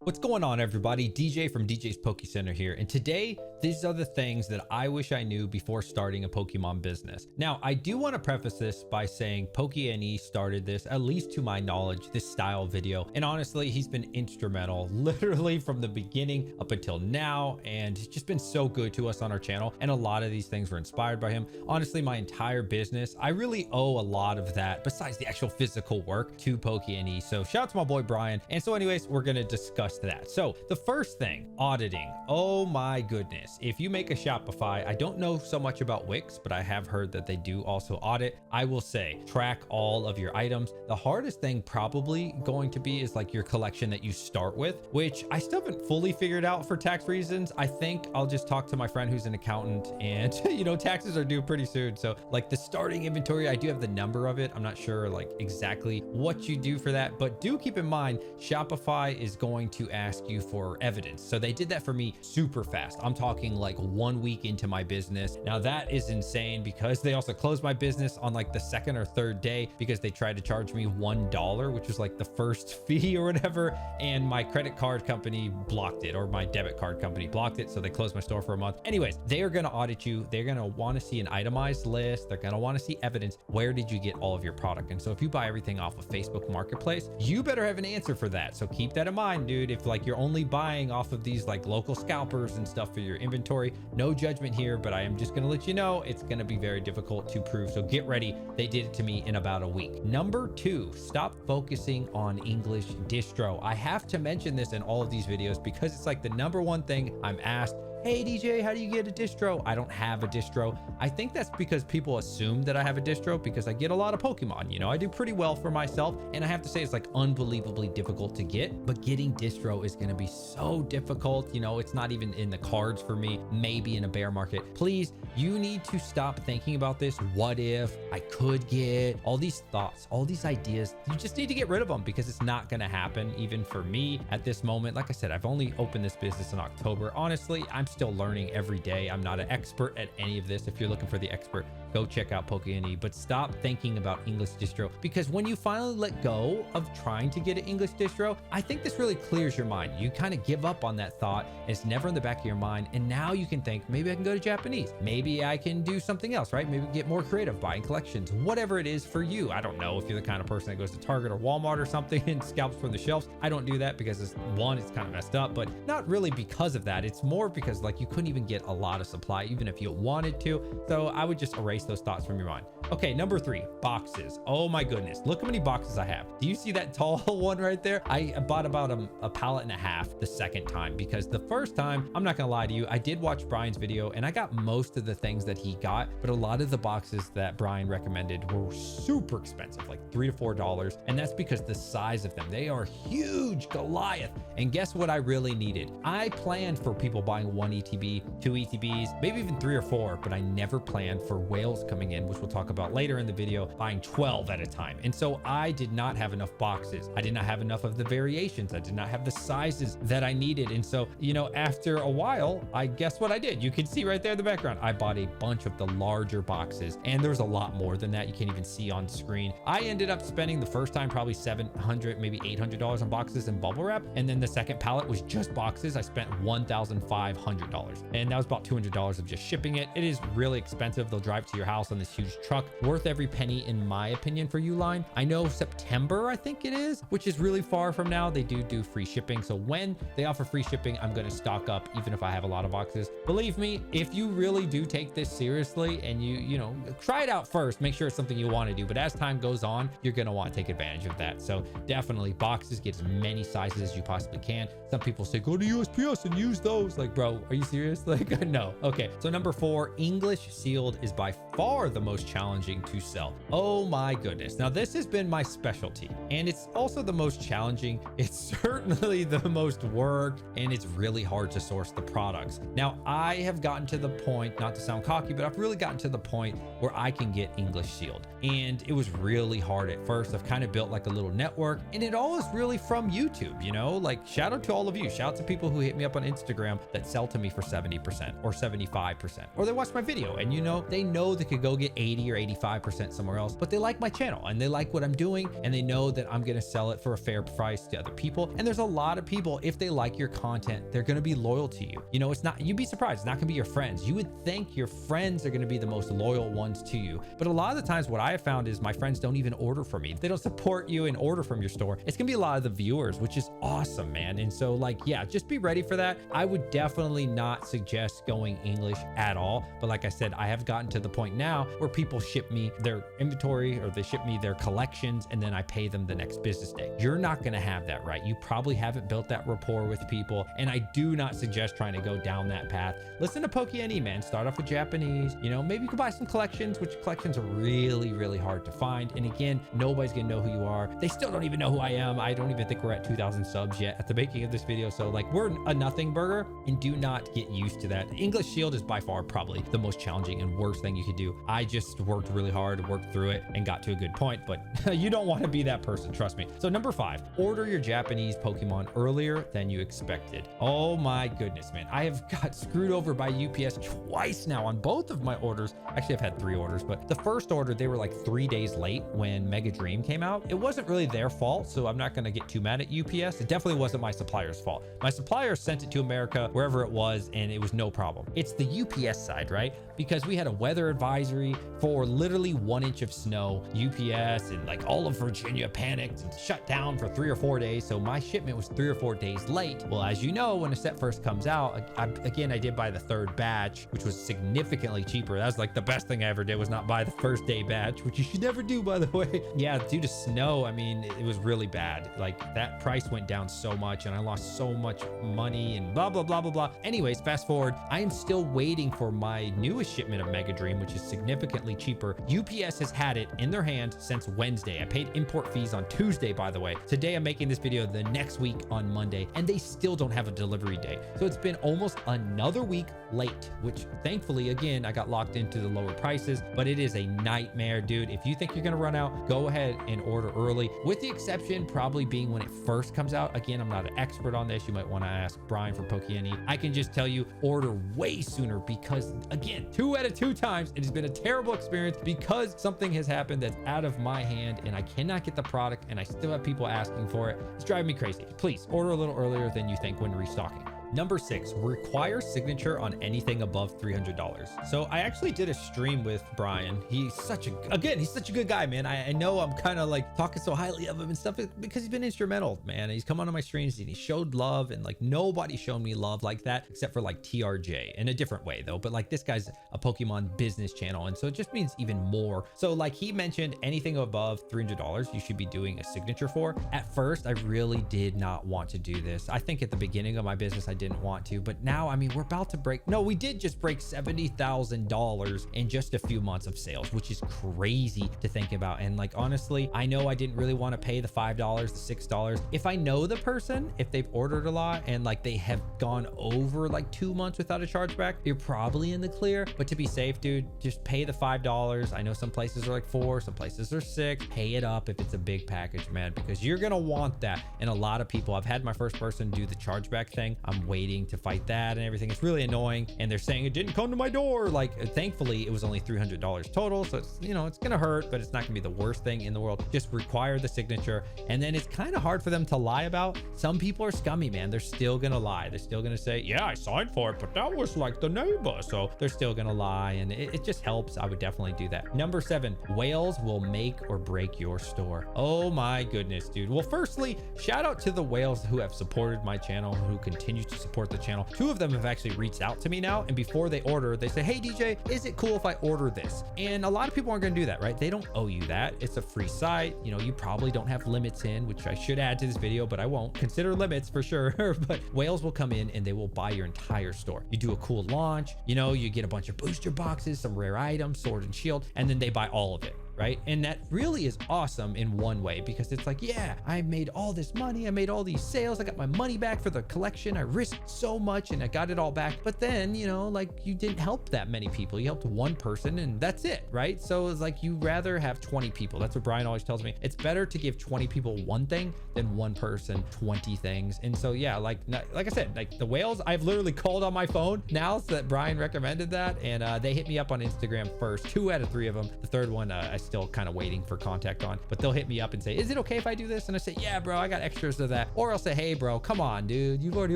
What's going on, everybody? DJ from DJ's Poke Center here, and today these are the things that I wish I knew before starting a Pokemon business. Now, I do want to preface this by saying Poke started this, at least to my knowledge, this style video, and honestly, he's been instrumental literally from the beginning up until now, and he's just been so good to us on our channel, and a lot of these things were inspired by him. Honestly, my entire business, I really owe a lot of that, besides the actual physical work, to Poke. So shout out to my boy Brian. And so anyways, we're going to discuss that. So the first thing, auditing. Oh my goodness. If you make a Shopify, I don't know so much about Wix, but I have heard that they do also audit. I will say, track all of your items. The hardest thing probably going to be is like your collection that you start with, which I still haven't fully figured out for tax reasons. I think I'll just talk to my friend who's an accountant, and taxes are due pretty soon. So like the starting inventory, I do have the number of it. I'm not sure like exactly what you do for that, but do keep in mind Shopify is going to ask you for evidence. So they did that for me super fast. I'm talking like 1 week into my business. Now that is insane because they also closed my business on like the second or third day because they tried to charge me $1, which was like the first fee or whatever. And my credit card company blocked it, or my debit card company blocked it. So they closed my store for a month. Anyways, they are going to audit you. They're going to want to see an itemized list. They're going to want to see evidence. Where did you get all of your product? And so if you buy everything off of Facebook Marketplace, you better have an answer for that. So keep that in mind, dude. If like you're only buying off of these like local scalpers and stuff for your inventory, no judgment here, but I am just going to let you know it's going to be very difficult to prove. So get ready. They did it to me in about a week. Number 2, stop focusing on English distro. I have to mention this in all of these videos because it's like the number one thing I'm asked. Hey DJ, how do you get a distro? I don't have a distro. I think that's because people assume that I have a distro because I get a lot of Pokemon. I do pretty well for myself, and I have to say it's like unbelievably difficult to get, but getting distro is going to be so difficult. It's not even in the cards for me, maybe in a bear market. Please, you need to stop thinking about this. What if I could get all these thoughts, all these ideas? You just need to get rid of them because it's not going to happen even for me at this moment. Like I said, I've only opened this business in October. Honestly, I'm still learning every day. I'm not an expert at any of this. If you're looking for the expert, go check out Pokémon. But stop thinking about English distro, because when you finally let go of trying to get an English distro, I think this really clears your mind. You kind of give up on that thought. It's never in the back of your mind. And now you can think, maybe I can go to Japanese. Maybe I can do something else, right? Maybe get more creative, buying collections, whatever it is for you. I don't know if you're the kind of person that goes to Target or Walmart or something and scalps from the shelves. I don't do that because it's kind of messed up, but not really because of that. It's more because like you couldn't even get a lot of supply, even if you wanted to. So I would just erase those thoughts from your mind. Okay, number 3, boxes. Oh my goodness. Look how many boxes I have. Do you see that tall one right there? I bought about a pallet and a half the second time, because the first time, I'm not gonna lie to you, I did watch Brian's video and I got most of the things that he got, but a lot of the boxes that Brian recommended were super expensive, like $3 to $4. And that's because the size of them, they are huge, Goliath. And guess what I really needed? I planned for people buying 1 ETB, 2 ETBs, maybe even 3 or 4, but I never planned for whales coming in, which we'll talk about later in the video, buying 12 at a time. And so I did not have enough boxes. I did not have enough of the variations. I did not have the sizes that I needed. And so, after a while, I guess what I did. You can see right there in the background, I bought a bunch of the larger boxes, and there's a lot more than that. You can't even see on screen. I ended up spending the first time probably $700, maybe $800 on boxes and bubble wrap. And then the second pallet was just boxes. I spent $1,500. And that was about $200 of just shipping it. It is really expensive. They'll drive to your house on this huge truck. Worth every penny in my opinion for Uline. I know September, I think it is, which is really far from now. They do free shipping. So when they offer free shipping, I'm going to stock up even if I have a lot of boxes. Believe me, if you really do take this seriously and you try it out first, make sure it's something you want to do. But as time goes on, you're going to want to take advantage of that. So definitely boxes, get as many sizes as you possibly can. Some people say, go to USPS and use those. Like, bro, are you serious? Like, no. Okay. So number 4, English sealed is by far the most challenging to sell. Oh my goodness. Now this has been my specialty, and it's also the most challenging. It's certainly the most work, and it's really hard to source the products. Now I have gotten to the point, not to sound cocky, but I've really gotten to the point where I can get English sealed. And it was really hard at first. I've kind of built like a little network, and it all is really from YouTube, you know, like shout out to all of you. Shout out to people who hit me up on Instagram that sell to me for 70% or 75%, or they watch my video and, you know, they know they could go get 80 or 85% somewhere else, but they like my channel and they like what I'm doing, and they know that I'm going to sell it for a fair price to other people. And there's a lot of people, if they like your content, they're going to be loyal to you. You know, it's not, you'd be surprised, it's not going to be your friends. You would think your friends are going to be the most loyal ones to you, but a lot of the times what I have found is my friends don't even order from me. They don't support you and order from your store. It's gonna be a lot of the viewers, which is awesome, man. And so like, yeah, just be ready for that. I would definitely not suggest going English at all. But like I said, I have gotten to the point now where people ship me their inventory or they ship me their collections, and then I pay them the next business day. You're not gonna have that, right? You probably haven't built that rapport with people. And I do not suggest trying to go down that path. Listen to Pokémon, man. Start off with Japanese, you know, maybe you can buy some collections, which collections are really, really hard to find. And again, nobody's gonna know who you are. They still don't even know who I am. I don't even think we're at 2,000 subs yet at the making of this video. So like, we're a nothing burger, and do not get used to that. English Shield is by far probably the most challenging and worst thing you could do. I just worked really hard, worked through it, and got to a good point, but you don't want to be that person, trust me. So number 5, order your Japanese Pokemon earlier than you expected. Oh my goodness, man. I have got screwed over by UPS twice now on both of my orders. Actually, I've had 3 orders, but the first order, they were like 3 days late when Mega Dream came out. It wasn't really their fault, so I'm not going to get too mad at UPS. It definitely wasn't my supplier's fault. My supplier sent it to America, wherever it was, and it was no problem. It's the UPS side, right? Because we had a weather advisory for literally 1 inch of snow. UPS and like all of Virginia panicked and shut down for 3 or 4 days. So my shipment was 3 or 4 days late. Well, as you know, when a set first comes out, I did buy the 3rd batch, which was significantly cheaper. That was like the best thing I ever did, was not buy the first day batch, which you should never do, by the way. Yeah, due to snow, I mean, it was really bad. Like that price went down so much and I lost so much money and blah, blah, blah, blah, blah. Anyways, fast forward, I am still waiting for my newest shipment of Mega Dream, which is significantly cheaper. UPS has had it in their hand since Wednesday. I paid import fees on Tuesday, by the way. Today, I'm making this video the next week on Monday, and they still don't have a delivery date. So it's been almost another week late, which thankfully, again, I got locked into the lower prices, but it is a nightmare, dude. If you think you're gonna run out, go ahead and order early, with the exception probably being when it first comes out. Again, I'm not an expert on this. You might want to ask Brian from Pokémon. I can just tell you, order way sooner, because again, 2 out of 2 times, it has been a terrible experience because something has happened that's out of my hand and I cannot get the product and I still have people asking for it. It's driving me crazy. Please order a little earlier than you think when restocking. Number 6, require signature on anything above $300. So I actually did a stream with Brian. He's such a good guy, man. I know I'm kind of like talking so highly of him and stuff because he's been instrumental, man. He's come on my streams and he showed love, and like nobody showed me love like that except for like TRJ, in a different way though. But like this guy's a Pokemon business channel, and so it just means even more. So like he mentioned, anything above $300 you should be doing a signature for. At first, I really did not want to do this. I think at the beginning of my business, I didn't want to, but now, I mean, we're about to break, no, we did just break $70,000 in just a few months of sales, which is crazy to think about. And like, honestly, I know I didn't really want to pay the $5, the $6. If I know the person, if they've ordered a lot and like they have gone over like 2 months without a chargeback, you're probably in the clear. But to be safe, dude, just pay the $5. I know some places are like 4, some places are 6. Pay it up if it's a big package, man, because you're gonna want that. And a lot of people, I've had my first person do the chargeback thing. I'm waiting to fight that and everything. It's really annoying, and they're saying it didn't come to my door. Like, thankfully it was only $300 total, so it's, you know, it's gonna hurt, but it's not gonna be the worst thing in the world. Just require the signature, and then it's kind of hard for them to lie about. Some people are scummy, man. They're still gonna lie. They're still gonna say, yeah, I signed for it, but that was like the neighbor. So they're still gonna lie, and it just helps. I would definitely do that. Number 7, whales will make or break your store. Oh my goodness, dude. Well, firstly, shout out to the whales who have supported my channel, who continue to support the channel. 2 of them have actually reached out to me now, and before they order, they say, hey DJ, is it cool if I order this? And a lot of people aren't gonna do that, right? They don't owe you that. It's a free site. You know, you probably don't have limits in, which I should add to this video, but I won't. Consider limits for sure. But whales will come in and they will buy your entire store. You do a cool launch, you know, you get a bunch of booster boxes, some rare items, sword and shield, and then they buy all of it. right? And that really is awesome in one way, because it's like, yeah, I made all this money, I made all these sales, I got my money back for the collection, I risked so much and I got it all back. But then, you know, like, you didn't help that many people. You helped one person and that's it, right? So it's like, you rather have 20 people. That's what Brian always tells me. It's better to give 20 people one thing than one person 20 things. And so yeah, like I said, like the whales, I've literally called on my phone now so that Brian recommended that, and they hit me up on Instagram first, 2 out of 3 of them. The third one I still kind of waiting for contact on, but they'll hit me up and say, is it okay if I do this? And I say, yeah bro, I got extras of that. Or I'll say, hey bro, come on dude, you've already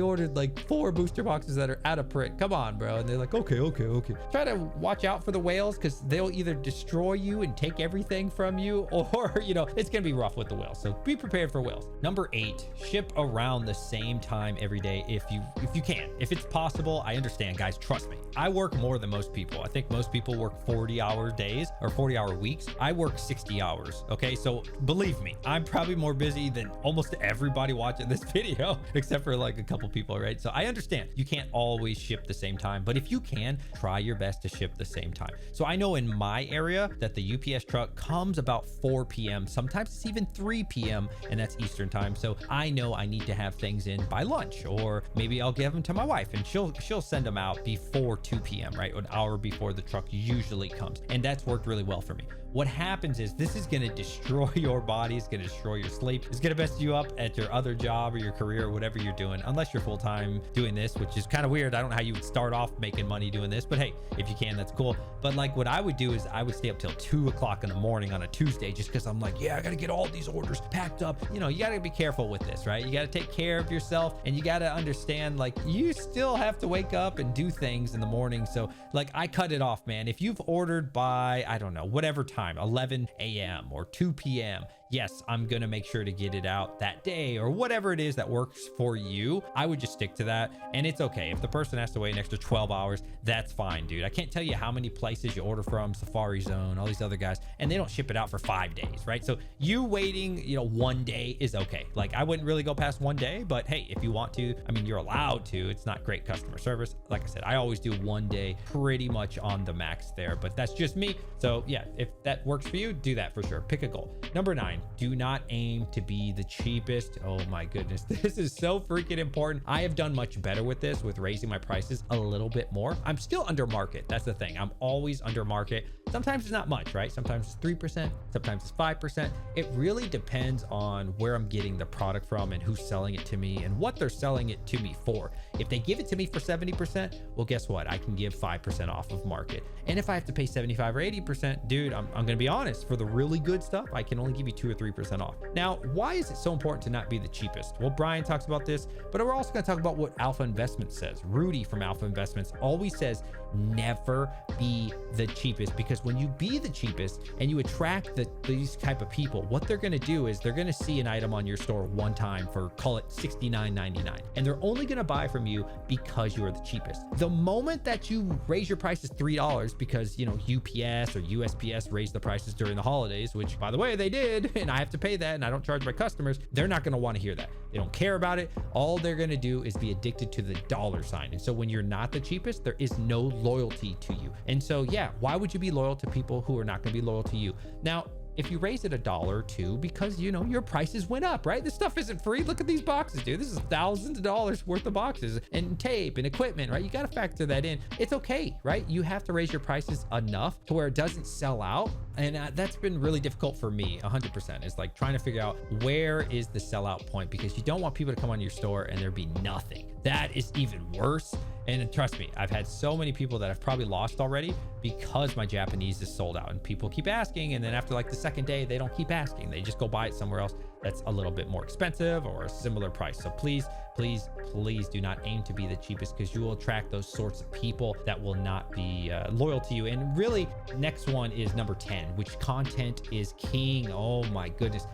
ordered like 4 booster boxes that are out of print, come on bro. And they're like, okay. Try to watch out for the whales, because they'll either destroy you and take everything from you, or you know, it's gonna be rough with the whales. So be prepared for whales. Number 8, ship around the same time every day if you can. If it's possible. I understand, guys, trust me, I work more than most people. I think most people work 40-hour days or 40-hour weeks. I work 60 hours. Okay, so believe me, I'm probably more busy than almost everybody watching this video, except for like a couple people, right? So I understand you can't always ship the same time, but if you can, try your best to ship the same time. So I know in my area that the UPS truck comes about 4 p.m. Sometimes it's even 3 p.m. and that's Eastern time. So I know I need to have things in by lunch, or maybe I'll give them to my wife and she'll send them out before 2 p.m., right? An hour before the truck usually comes. And that's worked really well for me. What happens is this is going to destroy your body. It's going to destroy your sleep. It's going to mess you up at your other job or your career or whatever you're doing, unless you're full-time doing this, which is kind of weird. I don't know how you would start off making money doing this, but hey, if you can, that's cool. But like what I would do is I would stay up till 2 o'clock in the morning on a Tuesday, just because I'm like, yeah, I got to get all these orders packed up. You know, you got to be careful with this, right? You got to take care of yourself, and you got to understand, like, you still have to wake up and do things in the morning. So like, I cut it off, man. If you've ordered by, I don't know, whatever time, 11 a.m. or 2 p.m., yes, I'm going to make sure to get it out that day, or whatever it is that works for you. I would just stick to that. And it's okay. If the person has to wait an extra 12 hours, that's fine, dude. I can't tell you how many places you order from, Safari Zone, all these other guys, and they don't ship it out for 5 days, right? So you waiting, you know, 1 day is okay. Like, I wouldn't really go past 1 day, but hey, if you want to, I mean, you're allowed to. It's not great customer service. Like I said, I always do 1 day pretty much on the max there, but that's just me. So yeah, if that works for you, do that for sure. Pick a goal. Number 9, do not aim to be the cheapest. Oh my goodness, this is so freaking important. I have done much better with this, with raising my prices a little bit more. I'm still under market. That's the thing. I'm always under market. Sometimes it's not much, right? Sometimes it's 3%, sometimes it's 5%. It really depends on where I'm getting the product from and who's selling it to me and what they're selling it to me for. If they give it to me for 70%, well, guess what? I can give 5% off of market. And if I have to pay 75 or 80%, dude, I'm gonna be honest, for the really good stuff, I can only give you 2 or 3% off. Now, why is it so important to not be the cheapest? Well, Brian talks about this, but we're also gonna talk about what Alpha Investments says. Rudy from Alpha Investments always says, never be the cheapest, because when you be the cheapest and you attract these type of people, what they're going to do is they're going to see an item on your store one time for, call it $69.99, and they're only going to buy from you because you are the cheapest. The moment that you raise your prices $3 because, you know, UPS or USPS raised the prices during the holidays, which by the way, they did, and I have to pay that and I don't charge my customers, they're not going to want to hear that. They don't care about it. All they're going to do is be addicted to the dollar sign. And so when you're not the cheapest, there is no loyalty to you. And so yeah, why would you be loyal to people who are not going to be loyal to you? Now, if you raise it $1 or $2 because, you know, your prices went up, right? This stuff isn't free. Look at these boxes, dude. This is thousands of dollars worth of boxes and tape and equipment, right? You got to factor that in. It's okay, right? You have to raise your prices enough to where it doesn't sell out. And that's been really difficult for me, 100%. It's like trying to figure out where is the sellout point, because you don't want people to come on your store and there be nothing. That is even worse. And trust me, I've had so many people that I've probably lost already because my Japanese is sold out and people keep asking. And then after like the second day, they don't keep asking. They just go buy it somewhere else that's a little bit more expensive or a similar price. So please, please, please do not aim to be the cheapest, because you will attract those sorts of people that will not be loyal to you. And really, next one is number 10, which content is king. Oh my goodness.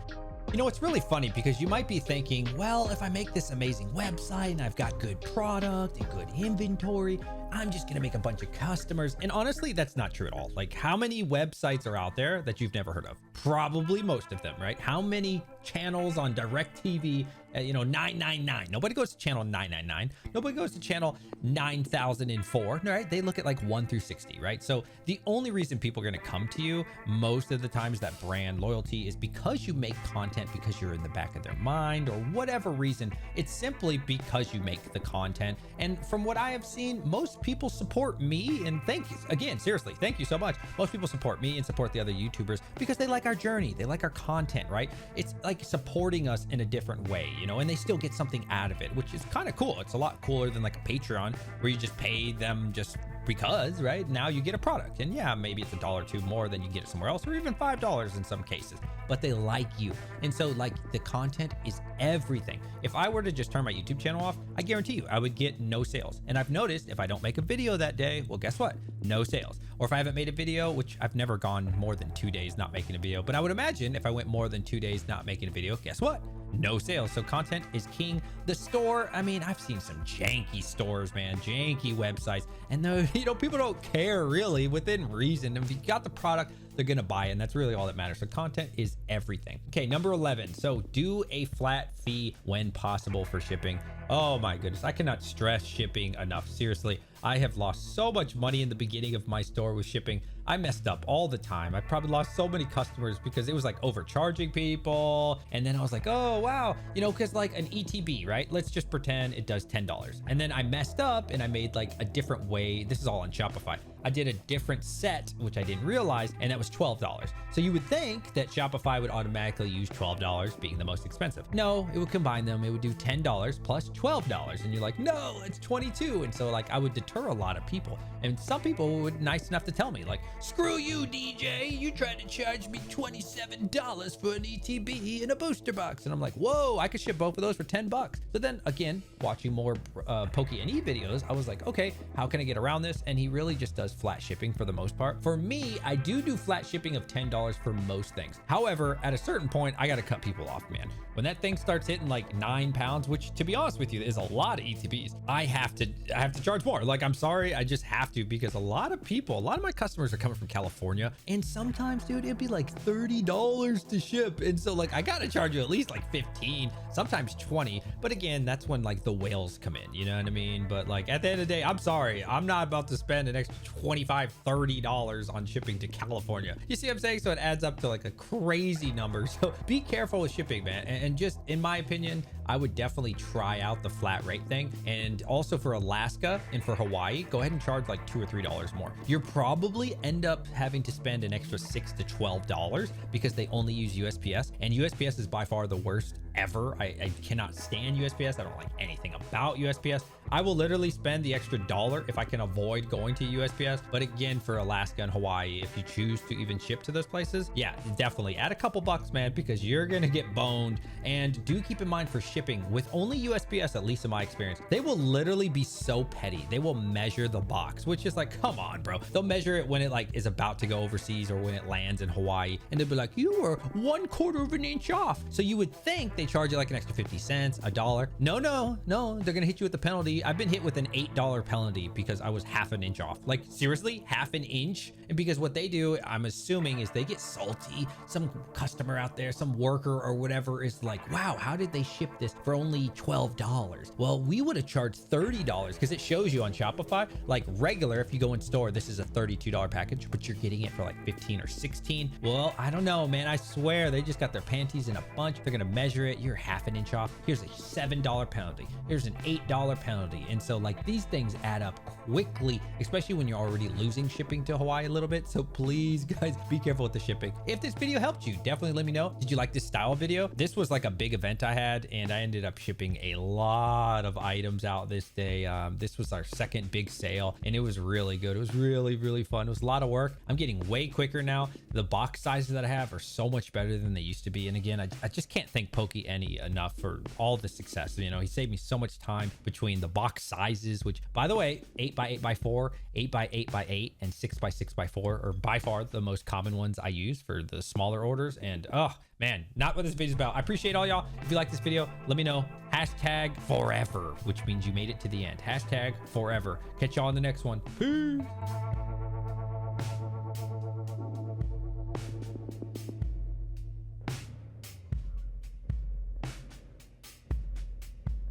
You know, it's really funny because you might be thinking, well, if I make this amazing website and I've got good product and good inventory, I'm just gonna make a bunch of customers. And honestly, that's not true at all. Like, how many websites are out there that you've never heard of? Probably most of them, right? How many channels on direct TV, you know, 999. Nobody goes to channel 999. Nobody goes to channel 9004, right? They look at like 1 through 60, right? So the only reason people are going to come to you most of the times, that brand loyalty, is because you make content, because you're in the back of their mind, or whatever reason. It's simply because you make the content. And from what I have seen, most people support me, and thank you again, seriously, thank you so much. Most people support me and support the other YouTubers because they like our journey, they like our content, right? It's like supporting us in a different way, you know, and they still get something out of it, which is kind of cool. It's a lot cooler than like a Patreon where you just pay them just because, right? Now you get a product, and yeah, maybe it's $1 or $2 more than you get it somewhere else, or even $5 in some cases, but they like you. And so like the content is everything. If I were to just turn my YouTube channel off, I guarantee you I would get no sales. And I've noticed if I don't make a video that day, well, guess what? No sales. Or if I haven't made a video, which I've never gone more than 2 days not making a video, but I would imagine if I went more than 2 days not making a video, guess what? No sales. So content is king. The store, I mean, I've seen some janky stores, man, janky websites, and you know, people don't care really, within reason. If you got the product, they're gonna buy it, and that's really all that matters. So content is everything. Okay, number 11. So do a flat fee when possible for shipping. Oh my goodness, I cannot stress shipping enough. Seriously, I have lost so much money in the beginning of my store with shipping. I messed up all the time. I probably lost so many customers because it was like overcharging people. And then I was like, oh, wow. You know, because like an ETB, right? Let's just pretend it does $10. And then I messed up and I made like a different way. This is all on Shopify. I did a different set, which I didn't realize, and that was $12. So you would think that Shopify would automatically use $12 being the most expensive. No, it would combine them. It would do $10 plus $12. And you're like, no, it's 22. And so like I would deter a lot of people. And some people were nice enough to tell me like, screw you, DJ, you tried to charge me $27 for an ETB and a booster box. And I'm like, whoa, I could ship both of those for $10. So then again, watching more Pokémon videos, I was like, okay, how can I get around this? And he really just does flat shipping for the most part. For me, I do flat shipping of $10 for most things. However, at a certain point, I got to cut people off, man. When that thing starts hitting like 9 pounds, which to be honest with you is a lot of ETBs, I have to charge more. Like, I'm sorry, I just have to, because a lot of my customers are coming from California, and sometimes, dude, it'd be like $30 to ship. And so like I gotta charge you at least like 15, sometimes 20. But again, that's when like the whales come in, you know what I mean? But like at the end of the day, I'm sorry, I'm not about to spend an extra $25, $30 on shipping to California. You see what I'm saying? So it adds up to like a crazy number. So be careful with shipping, man. And just in my opinion, I would definitely try out the flat rate thing. And also for Alaska and for Hawaii, go ahead and charge like $2 or $3 more. You're probably end up having to spend an extra $6 to $12 because they only use USPS, and USPS is by far the worst ever. I cannot stand USPS. I don't like anything about USPS. I will literally spend the extra $1 if I can avoid going to USPS. But again, for Alaska and Hawaii, if you choose to even ship to those places, yeah, definitely add a couple bucks, man, because you're gonna get boned. And do keep in mind for shipping with only USPS, at least in my experience, they will literally be so petty. They will measure the box, which is like, come on, bro. They'll measure it when it like is about to go overseas or when it lands in Hawaii, and they'll be like, you are 1/4 of an inch off. So you would think they charge you like an extra 50 cents, $1. No, they're gonna hit you with the penalty. I've been hit with an $8 penalty because I was half an inch off. Like seriously, half an inch. And because what they do, I'm assuming, is they get salty. Some customer out there, some worker or whatever is like, wow, how did they ship this for only $12? Well, we would have charged $30 because it shows you on Shopify, like regular, if you go in store, this is a $32 package, but you're getting it for like 15 or 16. Well, I don't know, man. I swear they just got their panties in a bunch. They're gonna measure it. You're half an inch off. Here's a $7 penalty. Here's an $8 penalty. And so like these things add up quickly, especially when you're already losing shipping to Hawaii a little bit. So please, guys, be careful with the shipping. If this video helped you, definitely let me know. Did you like this style video? This was like a big event I had, and I ended up shipping a lot of items out this day. This was our second big sale, and it was really good. It was really, really fun. It was a lot of work. I'm getting way quicker now. The box sizes that I have are so much better than they used to be. And again, I just can't thank Pokémon enough for all the success. You know, he saved me so much time between the box sizes, which by the way, 8x8x4, 8x8x8, and 6x6x4 are by far the most common ones I use for the smaller orders. And oh man, not what this video's about. I appreciate all y'all. If you like this video, let me know. #forever, which means you made it to the end. #forever. Catch y'all in the next one. Peace.